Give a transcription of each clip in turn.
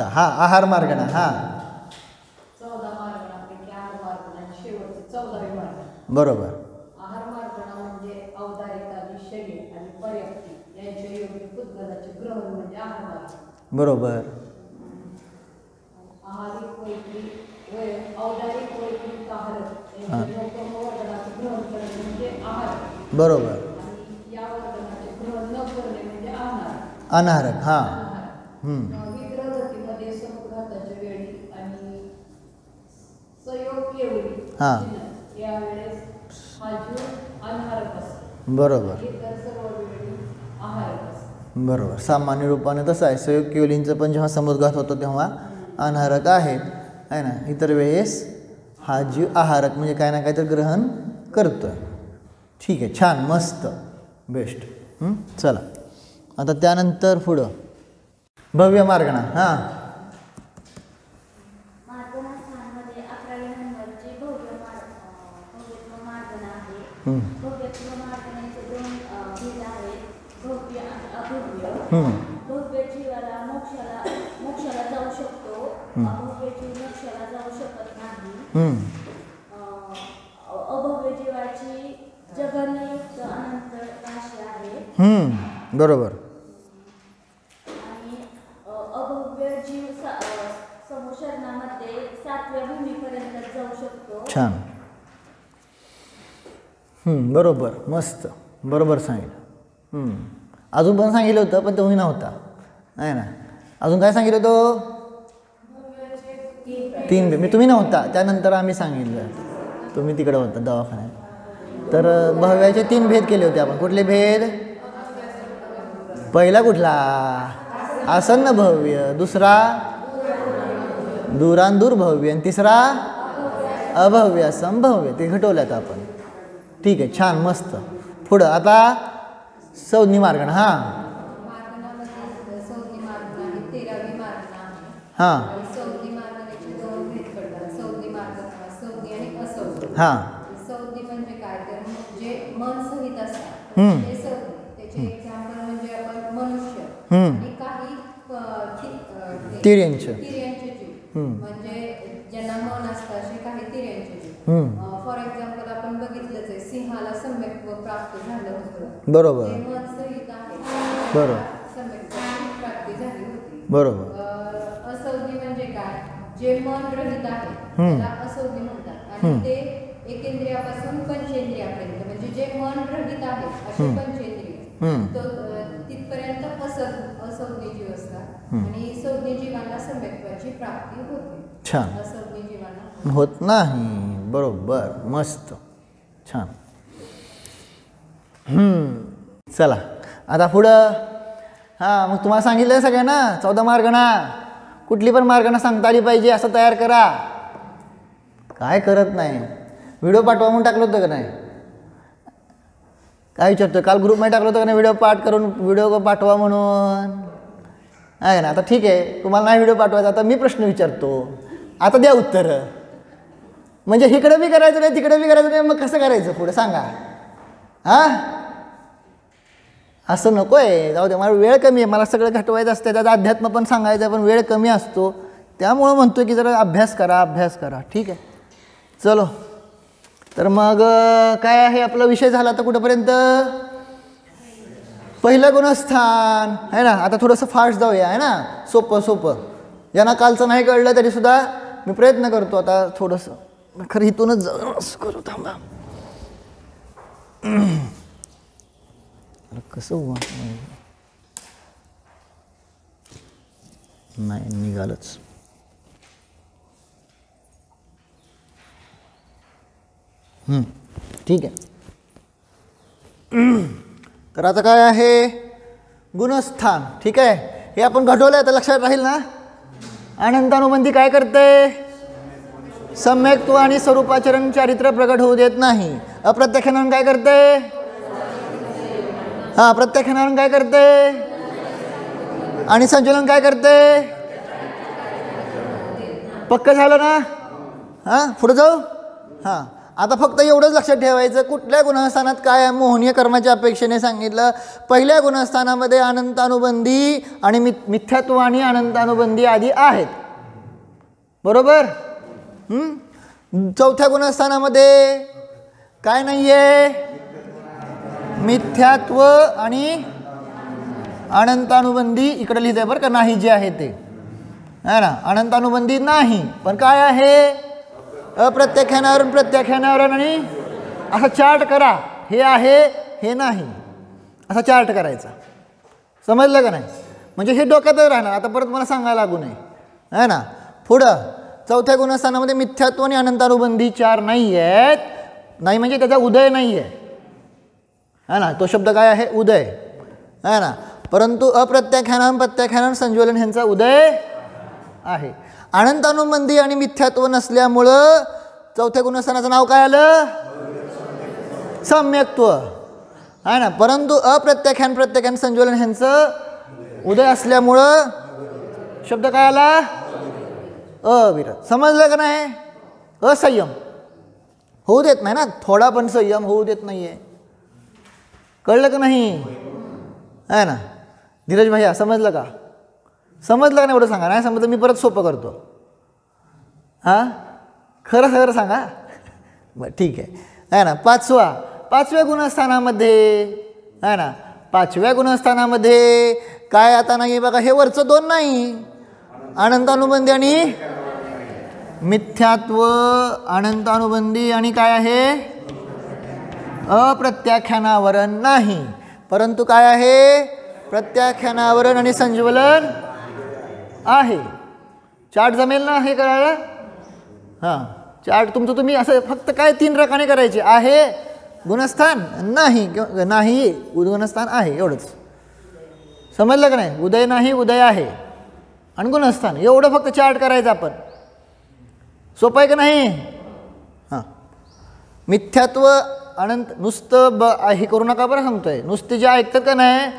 हां आहार मार्गणा. हां 14 मार्गणापैकी आहार मार्गणा आणि शेवटची 14वी मार्गणा. बरोबर. आहार मार्गणा म्हणजे औदारिकता, शरीर आणि पर्याप्ती यांच्या योग्य उद्गताचे ग्रहण म्हणजे आहार मार्गणा. बरोबर. आहारिक वैयक्तिक औदारिक वैयक्तिक आहार यांच्या नवतम वर्गणाचे ग्रहण करणे म्हणजे आहार. बरोबर. आणि या वर्गणाचे ग्रहण न करणे म्हणजे अनाहार. अनाहारक. हां. विग्रह गतीमध्ये समुद्घाताच्या वेळी आणि संयोग वेळी यावेळेस हा जीव अनाहारक असतो. बरोबर. इतर सर्व वेळी आहारक असतो. बरोबर. सामान्य रूपाने तसं आहे. संयोग केवलींचं पण जेव्हा समुद्घात होतो तेव्हा अनाहारक आहेत आहे ना. इतर वेळेस हा जीव आहारक म्हणजे काय ना काय तर ग्रहण करतोय. ठीक आहे. छान मस्त बेस्ट. चला आता त्यानंतर पुढं भव्य मार्गणा. हां मार्गणास्थानमध्ये 11व्या नंबरची भव्यत्व मार्गणा आहे. भव्यत्व मार्गणाचे 2 भेद आहेत, भव्य आणि अभव्य. भव्य जीवाला मोक्षाला जाऊ शकतो, अभव्य जीव मोक्षाला जाऊ शकत नाही. अभव्य जीवाची जगन्ययुक्त अनंत राशी आहे. बरोबर. आणि अभव्य जीव समुशरणामध्ये 7व्या भूमीपर्यंत जाऊ शकतो. छान. बरोबर. मस्त. बरोबर सांगितलं. अजून पण सांगितलं होतं पण तुम्ही नव्हता आहे ना. अजून काय सांगितलं होतं? 3 मी तुम्ही नव्हता त्यानंतर आम्ही सांगितलं. तुम्ही तिकडे होता दवाखान्यात. तर भव्याचे 3 भेद केले होते आपण. कुठले भेद? पहिला कुठला? आसन्न भव्य. दुसरा दूरांदूर भव्य. आणि तिसरा अभव्य संभव्य. ते घटवल्यात आपण. ठीक आहे. छान मस्त. पुढं आता संज्ञी मार्गणा. हां मार्गणामध्ये संज्ञी मार्गणा आणि 13वी मार्गणा आहे. हां संज्ञी मार्गणाचे 2 भेद पडतात. संज्ञी मार्गणा संज्ञी आणि असंज्ञी. हां संज्ञी म्हणजे काय तर जे मन सहित असतात ते संज्ञी. त्याचे एक्झाम्पल म्हणजे आपण मनुष्य आणि काही तिर्यंच जीव म्हणजे ज्यांना मन असतं असे काही तिर्यंचे जीव. फॉर एक्झाम्पल आपण बघितलंच आहे सिंहाला सम्यक्त्व प्राप्त झालं होतं. बरोबर. ते मन सहित आहे. बरोबर. सम्यक्त्व प्राप्ती झाली होती. बरोबर. असंज्ञी म्हणजे काय? जे मन रहित आहे त्याला असंज्ञी म्हणतात. आणि ते एकेंद्रियापासून पंचेंद्रियापर्यंत म्हणजे जे मन रहित आहे असे पंचेंद्रिय तिथपर्यंत असंज्ञी जीव असतात. आणि संज्ञी जीवांना सम्यक्त्वाची प्राप्ती होते. छान. असंज्ञी जीवांना होत नाही. बरोबर. मस्त. छान. चला आता पुढं. हां मग तुम्हाला सांगितलं सगळ्यांना 14 मार्गणा. कुठली पण मार्गणा सांगता आली पाहिजे असं तयार करा. काय करत नाही. व्हिडिओ पाठवा म्हणून टाकलं होतं का नाही? काय विचारतो? काल ग्रुपमध्ये टाकलं होतं का नाही? व्हिडिओ पाठ करून व्हिडिओ पाठवा म्हणून आहे ना. आता ठीक आहे तुम्हाला नाही व्हिडिओ पाठवायचा. आता मी प्रश्न विचारतो. आता द्या उत्तरं. म्हणजे इकडं बी करायचं नाही तिकडं बी करायचं नाही. मग कसं करायचं पुढे सांगा. हां असं नको आहे. जाऊ दे. मला वेळ कमी आहे. मला सगळं घटवायचं असतं. त्याचा अध्यात्म पण सांगायचं पण वेळ कमी असतो. त्यामुळं म्हणतो की जरा अभ्यास करा. ठीक आहे. चलो तर मग काय आहे आपला विषय झाला तर कुठंपर्यंत? पहिलं गुणस्थान आहे ना. आता थोडंसं फास्ट जाऊया आहे ना. सोपं ज्यांना कालचं नाही कळलं तरीसुद्धा मी प्रयत्न करतो आता थोडंसं. खरं इथूनच जाऊ करू. थांबा. कसं नाही निघालच. ठीक आहे. तर आता काय आहे गुणस्थान. ठीक आहे. हे आपण घटवलं तर लक्षात राहील ना. अनंतानुबंधी काय करते? सम्यक्त्व आणि स्वरूपाचरण चारित्र्य प्रकट होऊ देत नाही. अप्रत्याख्यान काय करते? हां प्रत्याख्यान काय करते? आणि संचलन काय करते? पक्क झालं ना. हां पुढे जाऊ. हां आता फक्त एवढंच लक्षात ठेवायचं, कुठल्या गुणस्थानात काय आहे मोहनीय कर्माच्या अपेक्षेने सांगितलं. पहिल्या गुणस्थानामध्ये अनंतानुबंधी आणि मिथ्यात्व आणि अनंतानुबंधी आदी आहेत, बरोबर. चौथ्या गुणस्थानामध्ये काय नाही आहे, मिथ्यात्व आणि अनंतानुबंधी इकडे लिहित आहे बरं का, नाही जे आहे ते है ना, अनंतानुबंधी नाही. पण काय आहे, अप्रत्याख्यानावरण प्रत्याख्यानावरण आणि असा चार्ट करा, हे आहे हे नाही, असा चार्ट करायचा. समजलं का नाही, म्हणजे हे डोक्यातच राहणार, आता परत मला सांगायला लागू नये है ना. पुढं चौथ्या गुणस्थानामध्ये मिथ्यात्व आणि अनंतानुबंधी 4 नाही आहेत. नाही म्हणजे त्याचा उदय नाही आहे है ना, तो शब्द काय आहे, उदय है ना. परंतु अप्रत्याख्यान प्रत्याख्यान संज्वलन ह्यांचा उदय आहे. अनंतानुबंधी आणि मिथ्यात्व नसल्यामुळं चौथ्या गुणस्थानाचं नाव काय आलं, सम्यक्त्व आहे ना. परंतु अप्रत्याख्यान प्रत्याख्यान संज्वलन ह्यांचं उदय असल्यामुळं शब्द काय आला, अविरत. समजलं का नाही, असंयम होऊ देत नाही ना, थोडा पण संयम होऊ देत नाही आहे, कळलं का नाही आहे ना. धीरज भैया समजलं का, समजलं का नाही एवढं सांगा, नाही समजलं मी परत सोपं करतो. हां खरं खरं सांगा, बरं ठीक आहे ना. पाचव्या गुणस्थानामध्ये आहे ना, पाचव्या गुणस्थानामध्ये काय आता नाही बघा, हे वरचं 2 नाही, अनंतानुबंधी आणि मिथ्यात्व, अनंतानुबंधी आणि काय आहे, अप्रत्याख्यानावरण नाही. परंतु काय आहे, प्रत्याख्यानावरण आणि संज्वलन आहे. चार्ट जमेल ना हे करायला. हां चार्ट तुमचं तुम्ही असं फक्त काय 3 रकाने करायचे, आहे गुणस्थान, नाही नाही गुणस्थान आहे, एवढंच. समजलं का नाही, उदय नाही उदय आहे आणि गुणस्थान, एवढं फक्त चार्ट करायचं आपण. सोपं आहे का नाही. हां मिथ्यात्व अनंत नुसतं हे करू नका बरं सांगतोय, नुसते जे ऐकतात का नाही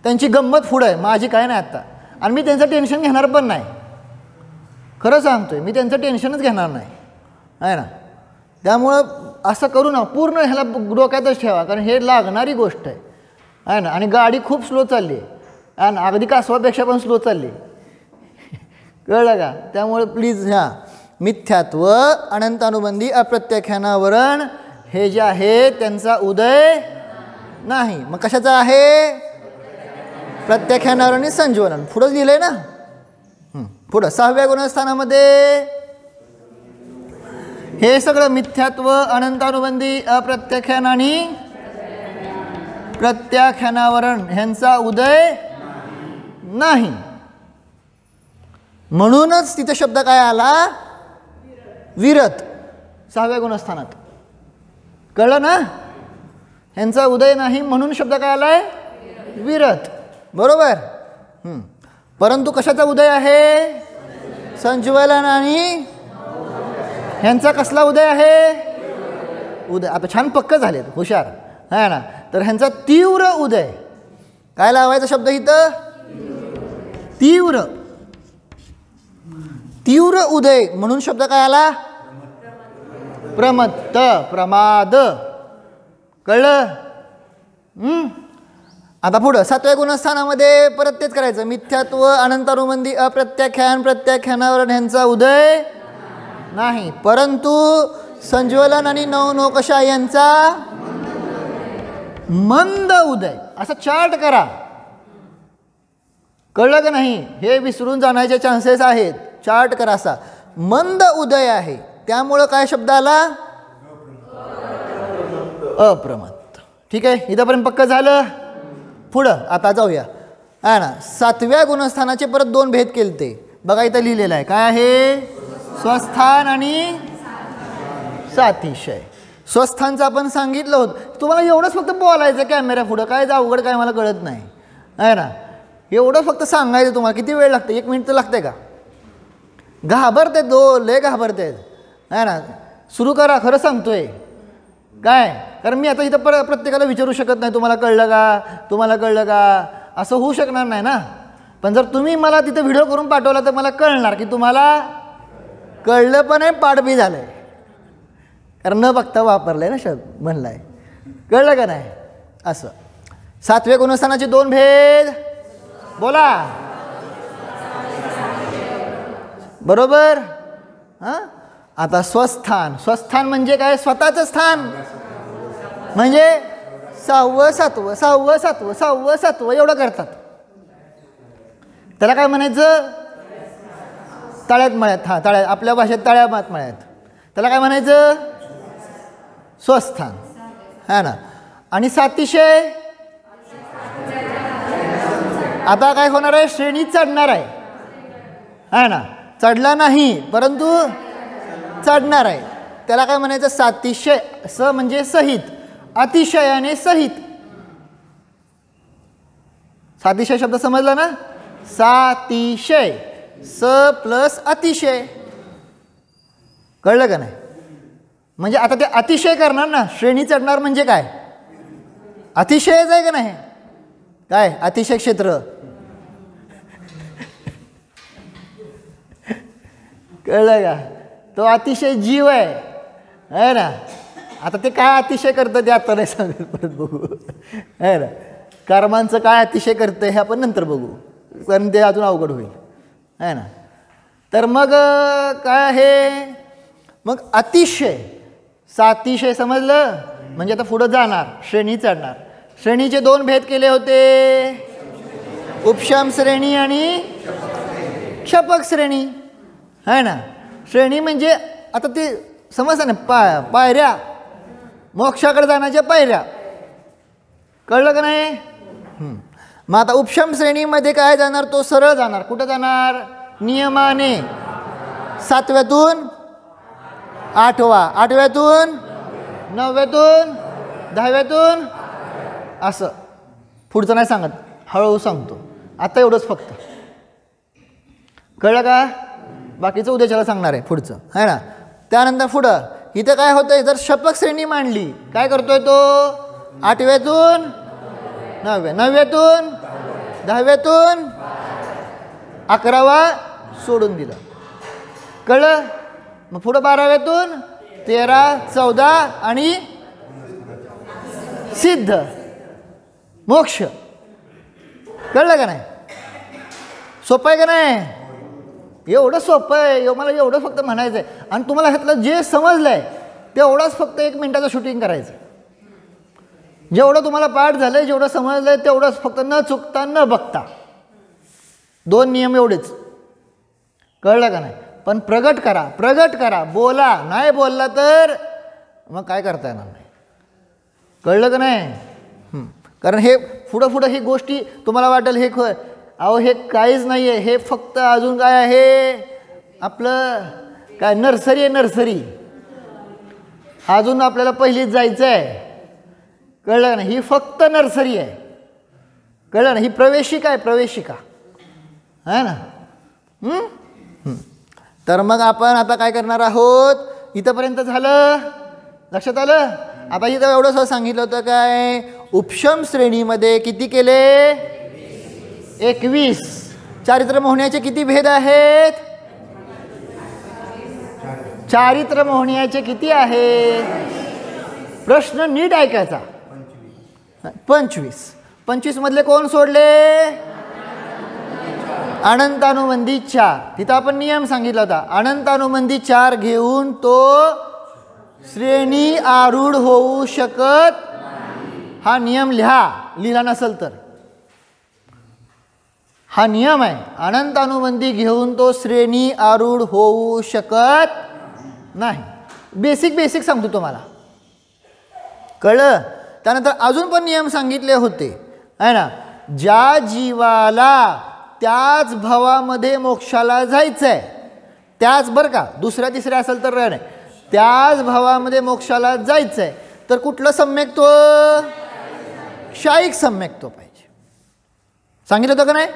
त्यांची गंमत पुढं आहे, माझी काय नाही आत्ता. आणि मी त्यांचं टेन्शन घेणार पण नाही, खरं सांगतोय, मी त्यांचं टेन्शनच घेणार नाही आहे ना. त्यामुळं असं करू ना, पूर्ण ह्याला डोक्यातच ठेवा, कारण हे लागणारी गोष्ट आहे ना. आणि गाडी खूप स्लो चालली आहे आणि अगदी कासवापेक्षा पण स्लो चालली, कळलं का. त्यामुळे प्लीज ह्या मिथ्यात्व, अनंतानुबंधी, अप्रत्याख्यानावरण हे जे आहे त्यांचा उदय नाही. मग कशाचा आहे, प्रत्याख्यानावरण आणि संज्वलन. पुढंच लिहिलंय ना. पुढं 6व्या गुणस्थानामध्ये हे सगळं मिथ्यात्व, अनंतानुबंधी, अप्रत्याख्यान आणि प्रत्याख्यानावरण ह्यांचा उदय नाही. म्हणूनच तिथे शब्द काय आला, विरत. 6व्या गुणस्थानात कळलं ना, ह्यांचा उदय नाही म्हणून शब्द काय आलाय, विरत, बरोबर. परंतु कशाचा उदय आहे, संज्वलन आणि ह्यांचा कसला उदय आहे, उदय. आता छान पक्क झालेत, हुशार आहे ना. तर ह्यांचा तीव्र उदय, काय लावायचा शब्द इथं, तीव्र. तीव्र उदय म्हणून शब्द काय आला, प्रमत्त, प्रमाद. कळलं. आता पुढं 7व्या गुणस्थानामध्ये परत तेच करायचं, मिथ्यात्व, अनंतानुबंधी, अप्रत्याख्यान, प्रत्याख्यानावरण ह्यांचा उदय नाही. परंतु संज्वलन आणि नवनोकशा यांचा मंद उदय. असा चार्ट करा, कळलं का नाही, हे विसरून जाण्याचे चान्सेस आहेत. चार्ट करा असा, मंद उदय आहे, त्यामुळं काय शब्द आला, अप्रमत्त. ठीक आहे, इथंपर्यंत पक्क झालं. पुढं आता जाऊया आहे ना. 7व्या गुणस्थानाचे परत 2 भेद केलते बघा, इथं लिहिलेलं आहे, काय आहे, स्वस्थान आणि सातिशय. स्वस्थानचं आपण सांगितलं होतं, तुम्हाला एवढंच फक्त बोलायचं कॅमेरा पुढं, काय अवघड काय मला कळत नाही आहे ना. एवढं फक्त सांगायचं तुम्हाला. किती वेळ लागते, 1 मिनिट तर लागते का. घाबरते लय घाबरते आहे ना. सुरू करा, खरं सांगतोय काय, कारण मी आता इथं प्रत्येकाला विचारू शकत नाही तुम्हाला कळलं का, तुम्हाला कळलं का, असं होऊ शकणार नाही ना. पण जर तुम्ही मला तिथं व्हिडिओ करून पाठवला तर मला कळणार की तुम्हाला कळलं पण आहे, पाठ बी झालं आहे. कारण न बघता वापरलाय ना शब्द म्हणलाय. कळलं का नाही? असं. 7व्या गुणस्थानाचे 2 भेद बोला. बरोबर. हां, आता स्वस्थान. स्वस्थान म्हणजे काय? स्वतःचं स्थान. म्हणजे 6वं 7वं 6वं 7वं 6वं 7वं एवढं करतात. त्याला काय म्हणायचं? तळ्यात मळ्यात. हां, तळ्यात. आपल्या भाषेत तळ्यात मळ्यात. त्याला काय म्हणायचं? स्वस्थान. है ना. आणि सातिशय आता काय होणार आहे? श्रेणी चढणार आहे. है ना. चढला नाही परंतु चढणार आहे. त्याला काय म्हणायचं? सातिशय. स म्हणजे सहित, अतिशयाने सहित. सातिशय शब्द समजला ना? सातिशय. स प्लस अतिशय. कळलं का नाही? म्हणजे आता ते अतिशय करणार ना. श्रेणी चढणार म्हणजे काय? अतिशयच आहे का नाही? काय अतिशय क्षेत्र? कळलं का? तो अतिशय जीव आहे ना. आता ते काय अतिशय करतं ते आता नाही सांगत, परत बघू. आहे ना. कर्मांचं काय अतिशय करतं हे आपण नंतर बघू, कारण ते अजून अवघड होईल. आहे ना. तर मग काय आहे? मग अतिशय. सातिशय समजलं म्हणजे आता पुढं जाणार, श्रेणी चढणार. श्रेणीचे 2 भेद केले होते, उपशम श्रेणी आणि क्षपक श्रेणी. है ना. श्रेणी म्हणजे आता ते समजतं ना, पायऱ्या, मोक्षाकडे जाण्याच्या पायऱ्या. कळलं का नाही? मग आता उपशम श्रेणीमध्ये काय जाणार? तो सरळ जाणार. कुठं जाणार? नियमाने. 7व्यातून 8वा, 8व्यातून 9व्यातून 10व्यातून असं. पुढचं नाही सांगत, हळूहळू सांगतो. आता एवढंच फक्त. कळलं का? बाकीचं उद्याच्याला सांगणार आहे पुढचं. है ना. त्यानंतर पुढं इथं काय होतंय? जर शपक श्रेणी मांडली, काय करतोय तो? 8व्यातून 9व्या, 9व्यातून 10व्यातून 11वा सोडून दिलं. कळलं? मग पुढं 12व्यातून 13, 14 आणि सिद्ध मोक्ष. कळलं का नाही? सोपं आहे का नाही? एवढं सोपं आहे. मला एवढं फक्त म्हणायचं आहे. आणि तुम्हाला ह्यातलं जे समजलं आहे तेवढंच फक्त 1 मिनिटाचं शूटिंग करायचं. जेवढं तुम्हाला पाठ झालं आहे, जेवढं समजलं आहे तेवढंच फक्त, न चुकता न बघता. 2 नियम एवढेच. कळलं का नाही? पण प्रगट करा, प्रगट करा. बोला. नाही बोलला तर मग काय करता येणार नाही. कळलं का नाही? कारण हे पुढं ही गोष्टी तुम्हाला वाटेल हे अहो हे काहीच नाही आहे. हे फक्त अजून काय आहे? आपलं काय नर्सरी आहे, नर्सरी. अजून आपल्याला पहिलीच जायचं आहे. कळलं का नाही? ही फक्त नर्सरी आहे. कळलं ना? ही प्रवेशिका आहे, प्रवेशिका. आहे ना. तर मग आपण आता काय करणार आहोत? इथंपर्यंत झालं, लक्षात आलं? आता इथं एवढंसं सांगितलं होतं काय? उपशम श्रेणीमध्ये किती केले? 21. चारित्र मोहण्याचे किती भेद आहेत? चारित्र मोहण्याचे किती आहेत? प्रश्न नीट ऐकायचा. 25. 25 मधले कोण सोडले? अनंतानुबंधी 4. तिथं आपण नियम सांगितला होता. अनंतानुबंधी 4 घेऊन तो श्रेणी आरूढ होऊ शकत. हा नियम लिहिला नसेल तर हा नियम आहे. अनंतानुबंधी घेऊन तो श्रेणी आरूढ होऊ शकत नाही. बेसिक सांगतो तुम्हाला. कळलं? त्यानंतर अजून पण नियम सांगितले होते. आहे ना. ज्या जीवाला त्याच भवामध्ये मोक्षाला जायचं आहे, त्याच बरं का, दुसऱ्या तिसऱ्या असेल तर नाही, त्याच भवामध्ये मोक्षाला जायचं आहे तर कुठलं सम्यक्त्व? क्षायिक सम्यक्त्व पाहिजे. सांगितलं होतं का नाही?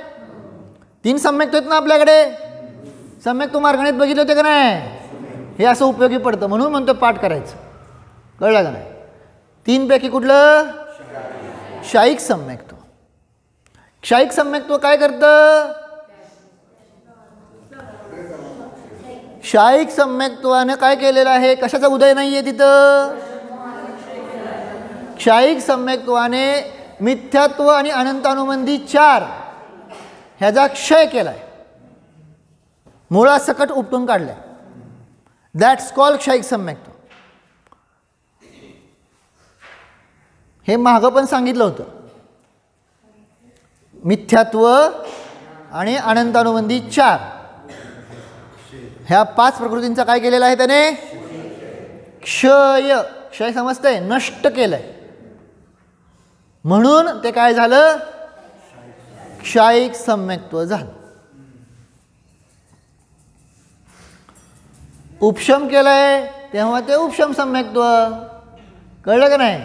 3 सम्यक्त्व आहेत ना आपल्याकडे. सम्यक्त्व मार्गणीत बघितले होते का नाही? हे असं उपयोगी पडतं म्हणून म्हणतो पाठ करायचं. कळलं का नाही? 3 पैकी कुठलं? क्षायिक सम्यक्त्व. क्षायिक सम्यक्त्व काय करतं? क्षायिक सम्यक्त्वानं काय केलेलं आहे? कशाचा उदय नाही आहे तिथं? क्षायिक सम्यक्त्वाने मिथ्यात्व आणि अनंतानुबंधी 4 ह्याचा क्षय केलाय, मुळासकट उपटून काढलाय. दॅट्स कॉल्ड क्षायिक सम्यक्त्व. हे मागं पण सांगितलं होतं. मिथ्यात्व आणि अनंतानुबंधी 4 ह्या 5 प्रकृतींचा काय केलेला आहे त्याने? क्षय. क्षय समजतंय? नष्ट केलंय. म्हणून ते काय झालं? क्षायिक सम्यक्त्व झालं. उपशम केलंय तेव्हा ते उपशम सम्यक्त्व. कळलं का नाही?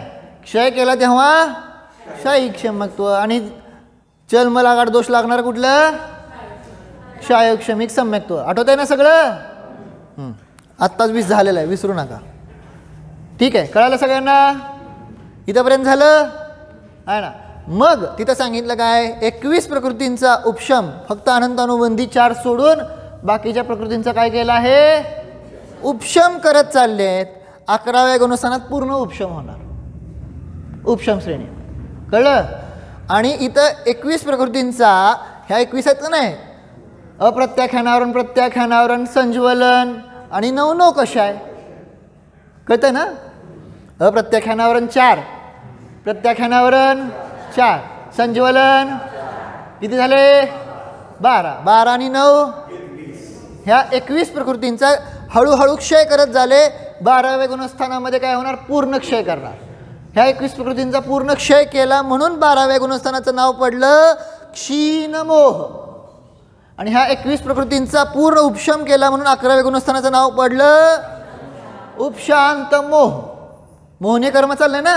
क्षय केला तेव्हा क्षायिक सम्यक्त्व. आणि चलमलागाड दोष लागणार कुठलं? क्षायक्षमिक सम्यक्त्व. आठवत आहे ना सगळं? आत्ताच 20 झालेलं आहे, विसरू नका. ठीक आहे, कळालं सगळ्यांना? इथंपर्यंत झालं आहे ना? मग तिथं सांगितलं काय? 21 प्रकृतींचा उपशम फक्त अनंतानुबंधी 4 सोडून बाकीच्या प्रकृतींचा काय केलं आहे? उपशम करत चाललेत. 11व्या गुणस्थानात पूर्ण उपशम होणार, उपशम श्रेणी. कळलं? आणि इथं 21 प्रकृतींचा, ह्या 21 आहेत का नाही? अप्रत्याख्यानावरण, प्रत्याख्यानावरण, संज्वलन आणि नवनो कशा आहे? कळतं ना? अप्रत्याख्यानावरण 4, प्रत्याख्यानावरण 4, संज्वलन किती झाले? 12. 12 आणि 9 ह्या 21 प्रकृतींचा हळूहळू क्षय करत झाले. 12व्या गुणस्थानामध्ये काय होणार? पूर्ण क्षय करणार. ह्या 21 प्रकृतींचा पूर्ण क्षय केला म्हणून 12व्या गुणस्थानाचं नाव पडलं क्षीणमोह. आणि ह्या 21 प्रकृतींचा पूर्ण उपशम केला म्हणून 11व्या गुणस्थानाचं नाव पडलं उपशांत मोह. मोहने कर्म चाललंय ना?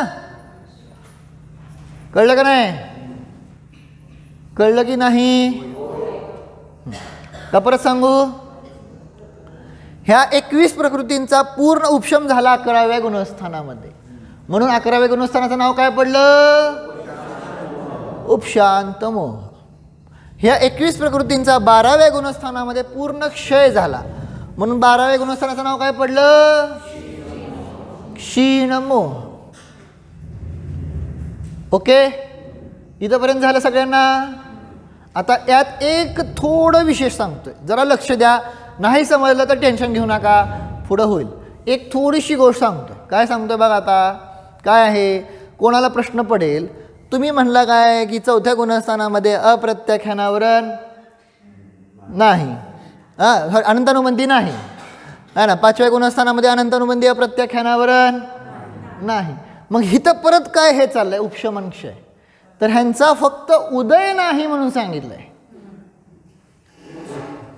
कळलं का नाही? कळलं की नाही? का परत सांगू? ह्या 21 प्रकृतींचा पूर्ण उपशम झाला 11व्या गुणस्थानामध्ये, म्हणून 11व्या गुणस्थानाचं नाव काय पडलं? उपशांत मोह. ह्या 21 प्रकृतींचा 12व्या गुणस्थानामध्ये पूर्ण क्षय झाला म्हणून 12व्या गुणस्थानाचं नाव काय पडलं? क्षीणमोह. ओके, इथंपर्यंत झालं सगळ्यांना? आता यात एक थोडं विशेष सांगतोय, जरा लक्ष द्या. नाही समजलं तर टेन्शन घेऊ नका, पुढं होईल. एक थोडीशी गोष्ट सांगतोय. काय सांगतोय बघा आता? काय आहे? कोणाला प्रश्न पडेल, तुम्ही म्हणला काय की 4थ्या गुणस्थानामध्ये अप्रत्याख्यानावरण नाही, अनंतानुबंधी नाही आहे ना? 5व्या गुणस्थानामध्ये अनंतानुबंधी अप्रत्याख्यानावरण नाही. मग इथं परत काय हे चाललंय? उपशमन क्षय. तर ह्यांचा फक्त उदय नाही म्हणून सांगितलंय,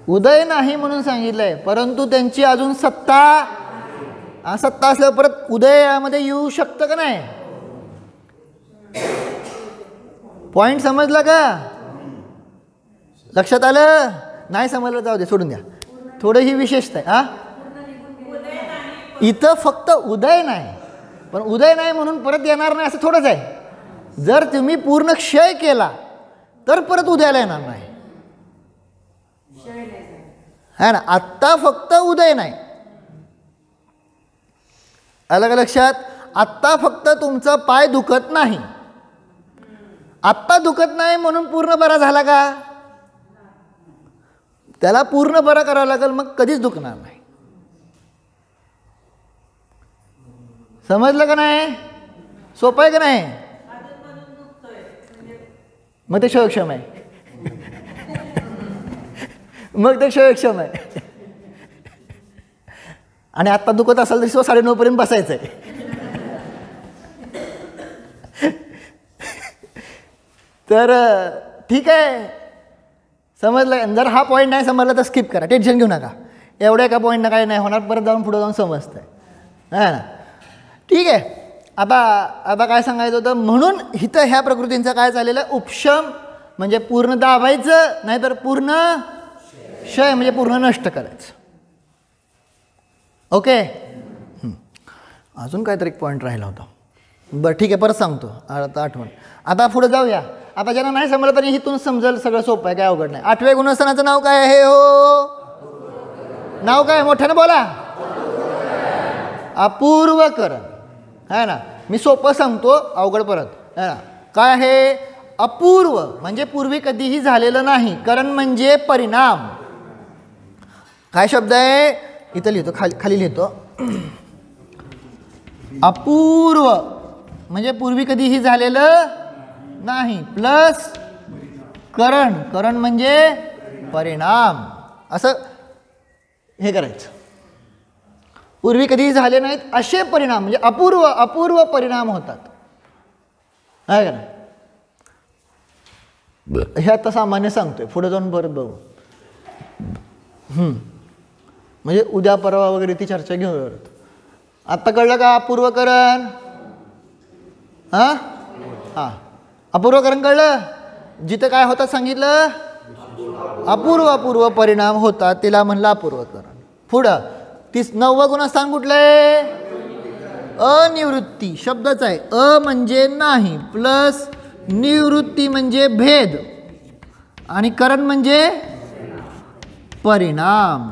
उदय नाही म्हणून सांगितलंय, परंतु त्यांची अजून सत्ता असल्यावर परत उदयामध्ये येऊ शकतं का नाही? पॉइंट समजला का? लक्षात आलं? नाही समजलं जाऊ दे, सोडून द्या. थोडं ही विशेषता आहे. इथं फक्त उदय नाही, पण उदय नाही म्हणून परत येणार नाही असं थोडंच आहे. जर तुम्ही पूर्ण क्षय केला तर परत उदयाला येणार नाही, है ना? आत्ता फक्त उदय नाही. आलं का लक्षात? आत्ता फक्त तुमचा पाय दुखत नाही. आत्ता दुखत नाही म्हणून पूर्ण बरा झाला का? त्याला पूर्ण बरा करावं लागेल, मग कधीच दुखणार नाही. समजलं का नाही? सोपं आहे का नाही? मग ते क्षयक्षम आहे. मग ते क्षयक्षम आहे. आणि आत्ता दुखत असेल तरी 9:30 पर्यंत बसायचं आहे. तर ठीक आहे, समजलं? जर हा पॉईंट नाही समजला तर स्किप करा, टेन्शन घेऊ नका. एवढ्या एका पॉईंटनं काही नाही होणार, परत जाऊन पुढे जाऊन समजतं आहे ना? ठीक आहे. आता काय सांगायचं होतं? म्हणून इथं ह्या प्रकृतींचं काय चाललेलं आहे? उपशम म्हणजे पूर्ण दाबायचं, नाहीतर पूर्ण क्षय म्हणजे पूर्ण नष्ट करायचं. ओके, अजून काहीतरी एक पॉईंट राहिला होता. बरं ठीक आहे, परत सांगतो आता आठवण. आता पुढे जाऊया. आता ज्यांना नाही समजलं तरी इथून समजेल, सगळं सोपं आहे, काय अवघड नाही. 8व्या गुणस्थानाचं नाव काय आहे? हो, नाव काय मोठ्यानं बोला. अपूर्वकरण है ना. मी सोपं सांगतो, अवघड परत है ना. काय आहे अपूर्व म्हणजे पूर्वी कधीही झालेलं नाही. करण म्हणजे परिणाम. काय शब्द आहे इथं लिहितो, खाली लिहितो. अपूर्व म्हणजे पूर्वी कधीही झालेलं नाही प्लस करण. करण म्हणजे परिणाम. असं हे करायचं. पूर्वी कधीही झाले नाहीत असे परिणाम म्हणजे अपूर्व परिणाम होतात. आहे का ना. हे आता सामान्य सांगतोय, पुढे जाऊन परत बघू. म्हणजे उद्या परवा वगैरे ती चर्चा घेऊ. आत्ता कळलं का अपूर्वकरण. हां अपूर्वकरण कळलं. जिथं काय होतं सांगितलं अपूर्व परिणाम होतात तिला म्हणलं अपूर्वकरण. पुढं 9वं गुणस्थान कुठलं आहे अनिवृत्ती. शब्दच आहे. अ म्हणजे नाही प्लस निवृत्ती म्हणजे भेद आणि करण म्हणजे परिणाम.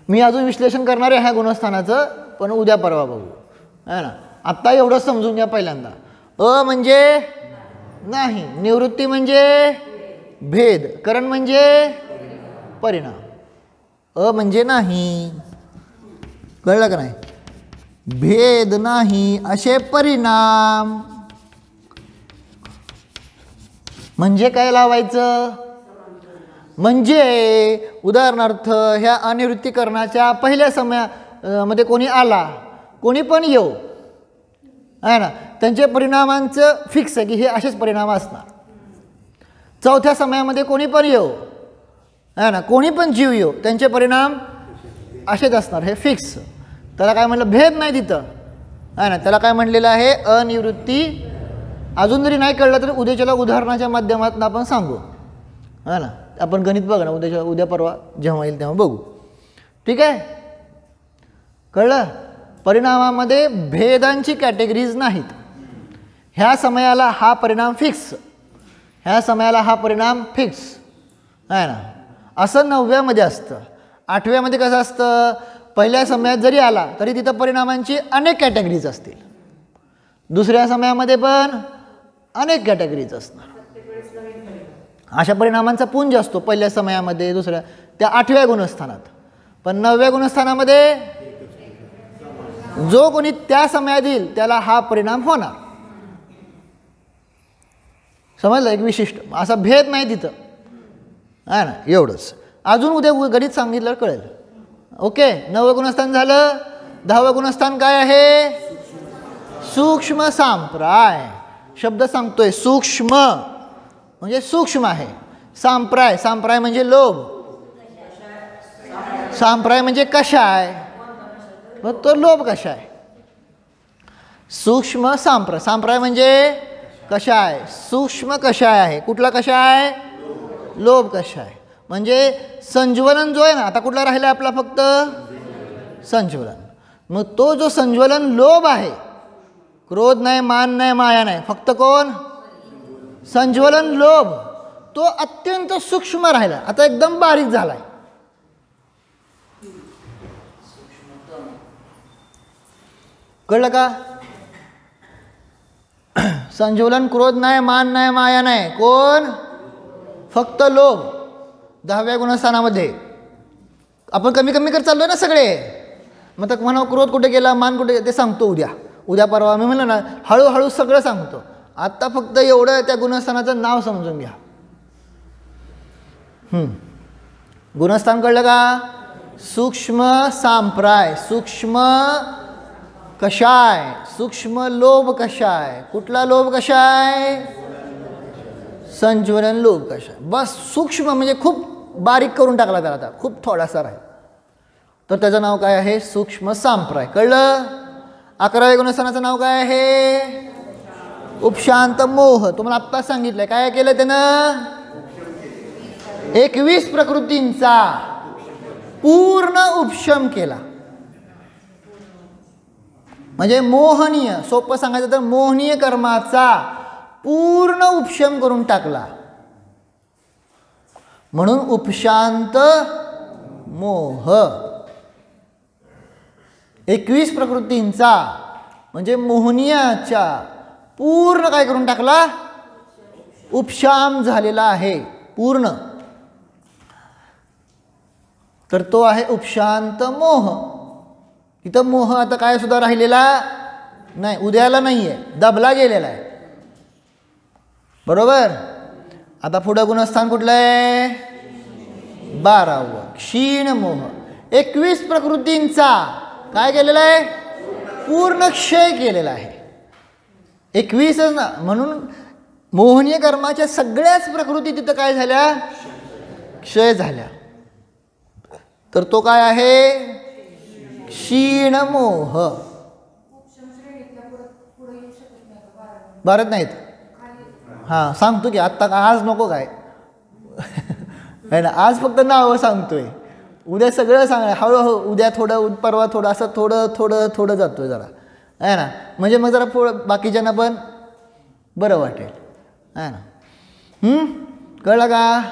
मी अजून विश्लेषण करणार आहे ह्या गुणस्थानाचं, पण उद्या परवा बघू है ना. आत्ता एवढं समजून घ्या पहिल्यांदा. अ म्हणजे नाही, निवृत्ती म्हणजे भेद, करण म्हणजे परिणाम. अ म्हणजे नाही, कळलं का नाही. भेद नाही असे परिणाम. म्हणजे काय लावायचं. म्हणजे उदाहरणार्थ ह्या अनिवृत्तीकरणाच्या पहिल्या समयामध्ये कोणी आला, कोणी पण येऊ आहे ना, त्यांच्या परिणामांचं फिक्स आहे की हे असेच परिणाम असणार. चौथ्या समयामध्ये कोणी पण येऊ आहे ना, कोणी पण जीव येऊ, त्यांचे परिणाम असेच असणार, हे फिक्स. त्याला काय म्हणलं भेद नाही तिथं आहे ना. त्याला काय म्हणलेलं आहे अनिवृत्ती. अजून जरी नाही कळलं तर उद्याच्याला उदाहरणाच्या माध्यमातून आपण सांगू है ना. आपण गणित बघा ना उद्या परवा जेव्हा येईल तेव्हा बघू. ठीक आहे, कळलं. परिणामामध्ये भेदांची कॅटेगरीज नाहीत. ह्या समयाला हा परिणाम फिक्स, ह्या समयाला हा परिणाम फिक्स आहे ना. असं 9व्यामध्ये असतं. 8व्यामध्ये कसं असतं, पहिल्या समयात जरी आला तरी तिथं परिणामांची अनेक कॅटेगरीज असतील. दुसऱ्या समयामध्ये पण अनेक कॅटेगरीज असणार. अशा परिणामांचा पुंज असतो पहिल्या समयामध्ये, दुसऱ्या, त्या 8व्या गुणस्थानात. पण 9व्या गुणस्थानामध्ये जो कोणी त्या समयात येईल त्याला हा परिणाम होणार. समजलं. एक विशिष्ट असा भेद नाही तिथं आहे ना. एवढंच. अजून उद्या गणित सांगितलं कळेल. ओके. 9वं गुणस्थान झालं. 10वं गुणस्थान काय आहे सूक्ष्म सांप्राय. शब्द सांगतोय सूक्ष्म म्हणजे सूक्ष्म आहे. सांप्राय, सांप्राय म्हणजे लोभ, सांप्राय म्हणजे कषाय, मग तो लोभ कषाय. सूक्ष्म सांप्राय, सांप्राय म्हणजे कषाय, सूक्ष्म कषाय आहे. कुठला कषाय लोभ कषाय. म्हणजे संज्वलन जो आहे ना, आता कुठला राहिला आपला फक्त संज्वलन. मग तो जो संज्वलन लोभ आहे, क्रोध नाही, मान नाही, माया नाही, फक्त कोण संज्वलन लोभ, तो अत्यंत सूक्ष्म राहिला. आता एकदम बारीक झालाय. कळलं का. संज्वलन क्रोध नाही, मान नाही, माया नाही, कोण फक्त लोभ. 10व्या गुणस्थानामध्ये आपण कमी कमी करत चाललोय ना सगळे. मग तर म्हणा क्रोध कुठे गेला, मान कुठे गेला ते सांगतो उद्या परवा. मी म्हणलं ना हळूहळू सगळं सांगतो. आत्ता फक्त एवढं त्या गुणस्थानाचं नाव समजून घ्या. गुणस्थान कळलं का. सूक्ष्म सांप्राय, सूक्ष्म कषाय, सूक्ष्म लोभ कषाय. कुठला लोभ कषाय संज्वलन लोभ कषाय. बस सूक्ष्म म्हणजे खूप बारीक करून टाकला त्याला, आता खूप थोडासा राहील तर त्याचं नाव काय आहे सूक्ष्म सांप्राय. कळलं. 11व्या गुणस्थानाचं नाव काय आहे उपशांत मोह. तुम्हाला आत्ताच सांगितलंय. काय केलं त्यानं 21 प्रकृतींचा पूर्ण उपशम केला. म्हणजे मोहनीय, सोपं सांगायचं तर मोहनीय कर्माचा पूर्ण उपशम करून टाकला. म्हणून उपशांत मोह. 21 प्रकृतींचा म्हणजे मोहनीयाच्या पूर्ण काय करून टाकला, उपशाम झालेला आहे पूर्ण. तर तो आहे उपशांत मोह. इथं मोह आता काय सुद्धा राहिलेला नाही, उद्याला नाही आहे, दबला गेलेला आहे. बरोबर. आता पुढं गुणस्थान कुठलं आहे, 12वं क्षीण मोह. 21 प्रकृतींचा काय केलेला आहे, पूर्ण क्षय केलेला आहे. 21च ना, म्हणून मोहनीय कर्माच्या सगळ्याच प्रकृती तिथं काय झाल्या, क्षय झाल्या. तर तो काय आहे, क्षीण मोह. भारत नाहीत. हां सांगतो की आत्ता, आज नको काय आहे ना, आज फक्त नावं सांगतोय, उद्या सगळं सांगा हळूहळू. उद्या थोडं, परवा थोडं, असं थोडं थोडं थोडं जातोय जरा, आहे ना. म्हणजे मग जरा बाकीच्यांना पण बरं वाटेल, आहे ना. कळलं का.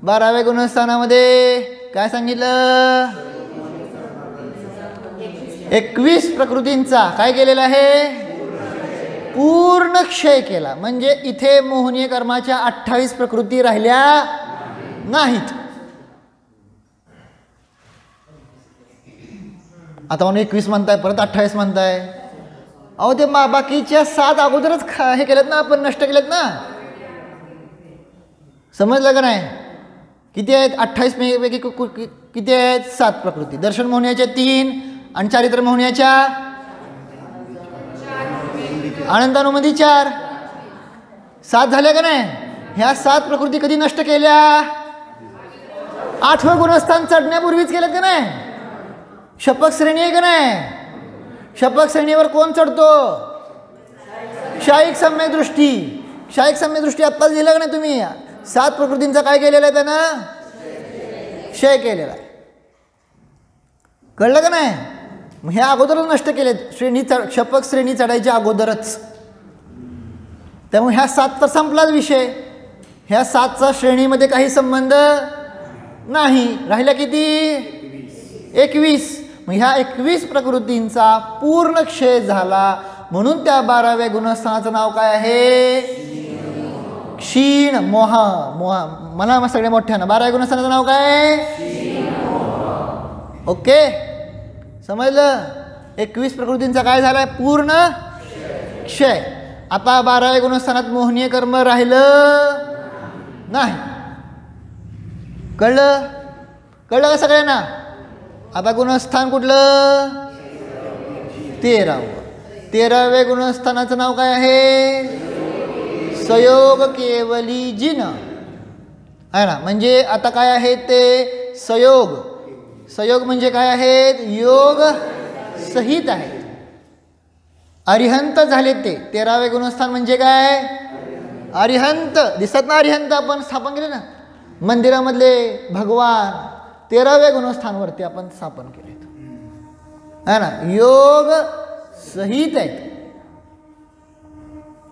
12व्या गुणस्थानामध्ये काय सांगितलं, 21 प्रकृतींचा काय केलेला आहे, पूर्ण क्षय केला. म्हणजे इथे मोहनीय कर्माच्या 28 प्रकृती राहिल्या नाहीत. आता म्हणून 21 म्हणताय, परत 28 म्हणताय. अहो ते बाकीच्या 7 अगोदरच हे केलेत ना आपण, नष्ट केलेत ना. समजलं का नाही. किती आहेत 28 पैकी किती आहेत, 7 प्रकृती. दर्शन मोहनीयाच्या 3 आणि चारित्र मोहनीयाच्या, आनंदानुमती 4, 7 झाल्या का नाही. ह्या 7 प्रकृती कधी नष्ट केल्या, 8वं गुणस्थान चढण्यापूर्वीच केलं का नाही. शपक श्रेणी आहे का नाही. शपक श्रेणीवर कोण चढतो, क्षायिक सम्यक दृष्टी. क्षायिक सम्यक दृष्टी आत्ताच दिलं का नाही तुम्ही. 7 प्रकृतींचा काय केलेला आहे त्यानं, क्षय केलेला आहे. कळलं का नाही. मग ह्या अगोदरच नष्ट केलेत, श्रेणी शपक श्रेणी चढायच्या अगोदरच. त्यामुळे ह्या 7 तर संपलाच विषय. ह्या 7चा श्रेणीमध्ये काही संबंध नाही. राहिल्या किती, 21. मग ह्या 21 प्रकृतींचा पूर्ण क्षय झाला. म्हणून त्या 12व्या गुणस्थानाचं नाव काय आहे, क्षीण मोह. मला सगळ्या मोठ्यानं 12व्या गुणस्थानाचं नाव काय, ओके समजलं. 21 प्रकृतींचा काय झालाय, पूर्ण क्षय. आता 12व्या गुणस्थानात मोहनीय कर्म राहिलं नाही. कळलं. कळलं का सगळ्यांना. आता गुणस्थान कुठलं, 13वं. 13व्या गुणस्थानाचं नाव काय आहे, सयोग केवली जिन, आहे ना. म्हणजे आता काय आहे ते सयोग. सयोग म्हणजे काय आहेत, योग सहित आहेत, अरिहंत झाले ते. 13वे गुणस्थान म्हणजे काय, अरिहंत. दिसत ना अरिहंत आपण स्थापन केले ना मंदिरामधले भगवान, 13व्या गुणस्थानवरती आपण स्थापन केले, है ना. योग सहित आहेत.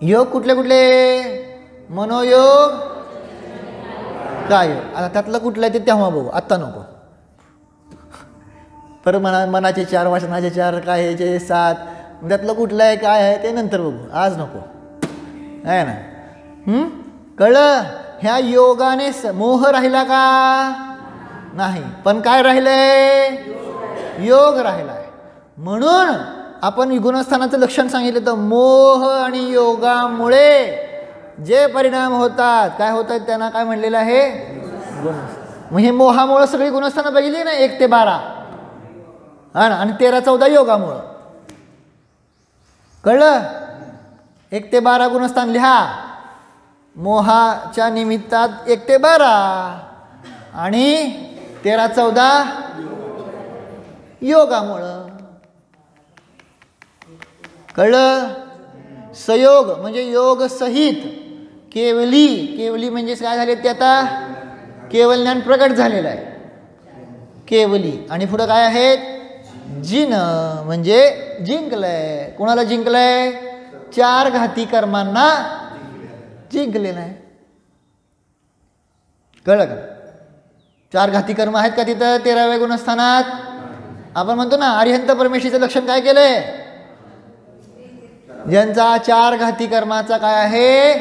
योग कुठले कुठले, मनोयोग, काय योग. आता त्यातलं कुठलं आहे ते तेव्हा बघू, आत्ता नको. पर मनाचे 4, वासनाचे 4, कायचे 7, त्यातलं कुठलं आहे काय आहे ते नंतर बघू, आज नको, आहे ना. कळलं. ह्या योगाने मोह राहिला का नाही, पण काय राहिलंय, योग राहिलाय. म्हणून आपण गुणस्थानाचं लक्षण सांगितलं तर मोह आणि योगामुळे जे परिणाम होतात, काय होतात त्यांना काय म्हणलेलं आहे, गुणस्थान. मग हे मोहामुळं सगळी गुणस्थानं बघितली ना 1 ते 12, हा ना. आणि 13, 14 योगामुळं. कळलं. 1 ते 12 गुणस्थान लिहा. मोहाच्या निमित्तात 1 ते 12 आणि 13, 14 योगामुळं. कळलं. संयोग म्हणजे योग सहित. केवली, केवली म्हणजे काय झाले ते, आता केवल ज्ञान प्रकट झालेलं आहे, केवली. आणि पुढं काय आहेत, जिन म्हणजे जिंकलंय. कोणाला जिंकलंय, 4 घाती कर्मांना जिंकलेलं आहे. कळलं का. 4 घाती कर्म आहेत का तिथं 13व्या गुणस्थानात? आपण म्हणतो ना अरिहंत परमेशीचं लक्षण काय केलंय? ज्यांचा 4 घाती कर्माचा काय आहे?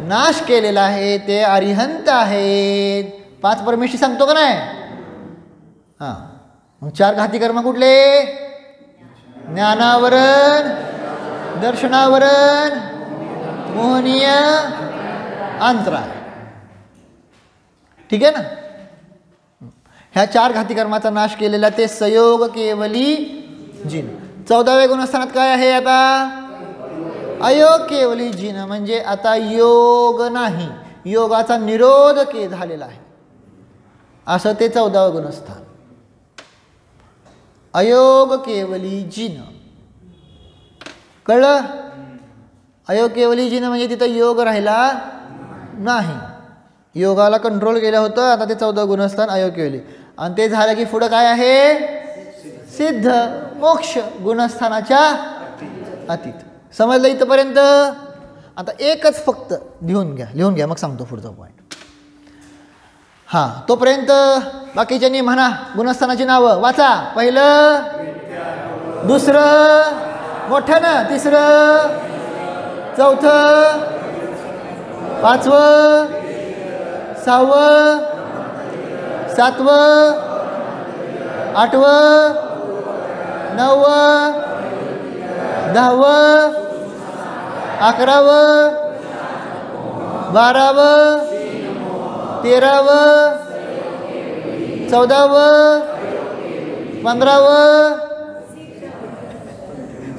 नाश केलेला आहे ते अरिहंत आहेत. 5 परमेशी सांगतो का नाही? हां, मग 4 घाती कर्म कुठले? ज्ञानावरण, दर्शनावरण, मोहनीय, अंतराय. ठीक आहे ना? ह्या 4 घाती कर्माचा नाश केलेला ते सयोग केवली जिन. 14व्या गुणस्थानात काय आहे आता? अयोग केवली जिन, म्हणजे आता योग नाही, योगाचा निरोध झालेला आहे, असं ते 14वं गुणस्थान. अयोग केवली जिन. कळलं? अयोग केवली जिन म्हणजे तिथं योग राहिला नाही, योगाला कंट्रोल केलं होतं. आता ते 14 गुणस्थान अयोग केवली. आणि ते झालं की पुढं काय आहे? सिद्ध मोक्ष गुणस्थानाच्या अतीत. समजलं इथपर्यंत? आता एकच फक्त लिहून घ्या मग सांगतो पुढचा पॉईंट. हां, तोपर्यंत बाकीच्यांनी म्हणा गुणस्थानाची नावं वाचा. पहिलं, दुसरं, मोठ्यानं, तिसरं, चौथं, 5वं, 6वं, 7वं, 8वं, 9वं, 10वं, 11वं, 12वं, 13वं, 14वं,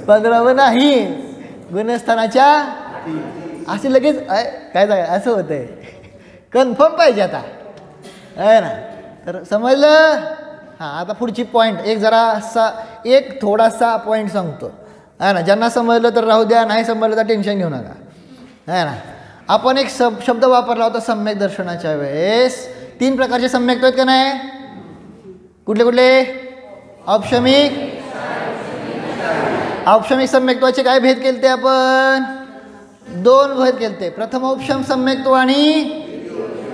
15वं नाही, गुणस्थानाच्या असे लगेच काय जाय असं होतंय. कन्फर्म पाहिजे आता, आहे ना? तर समजलं? हां, आता पुढची पॉईंट एक थोडासा पॉईंट सांगतो, आहे ना? ज्यांना समजलं तर राहू द्या, नाही समजलं तर टेन्शन घेऊ नका, आहे ना? आपण एक शब्द वापरला होता सम्यक दर्शनाच्या वेळेस. 3 प्रकारचे सम्यक आहेत का नाही? कुठले कुठले? औपशमिक सम्यक्त्वाचे काय भेद केलते आपण? 2 भेद केलते. प्रथमोपशम सम्यक्त्व आणि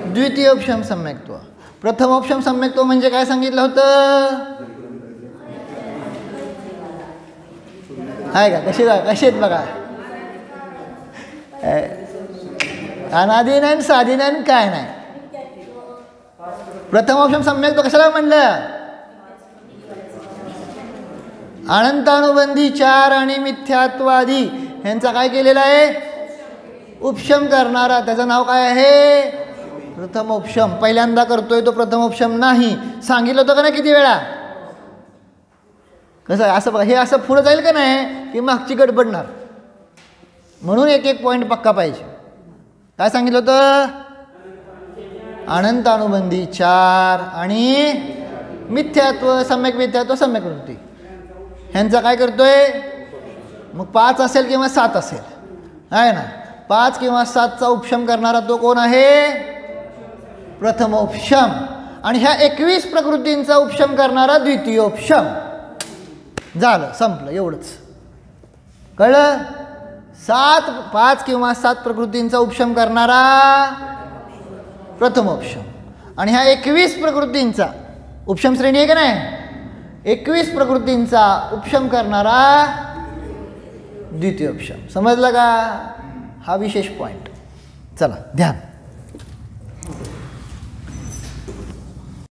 द्वितीयोपशम सम्यक्त्व. प्रथमोपशम सम्यक्त्व म्हणजे काय सांगितलं होतं? आहे का? कसे आहेत बघा. अनादी नाही, साधी नाही, काय नाही. प्रथमोपशम सम्यक्त्व कशाला म्हणलं? अनंतानुबंधी 4 आणि मिथ्यात्वादी ह्यांचा काय केलेला आहे? उपशम करणारा. त्याचं नाव काय आहे? प्रथमोपशम. पहिल्यांदा करतोय तो प्रथमोपशम नाही. सांगितलं होतं का नाही किती वेळा? कसं आहे? असं बघा, हे असं पुढं जाईल का नाही की मागची गडबडणार, म्हणून एक पॉईंट पक्का पाहिजे. काय सांगितलं होतं? अनंतानुबंधी 4 आणि मिथ्यात्व, सम्यक मिथ्यात्व, सम्यक वृत्ती ह्यांचा काय करतोय? मग 5 असेल किंवा 7 असेल, आहे ना? 5 किंवा 7चा उपशम करणारा तो कोण आहे? प्रथमोपशम. आणि ह्या 21 प्रकृतींचा उपशम करणारा द्वितीयोपशम. झालं, संपलं, एवढंच. कळलं? 5 किंवा 7 प्रकृतींचा उपशम करणारा प्रथमोपशम, आणि ह्या 21 प्रकृतींचा उपशम श्रेणी आहे का नाही? 21 प्रकृतींचा उपशम करणारा द्वितीयोपशम. समजलं का? हा विशेष पॉईंट. चला, ध्यान.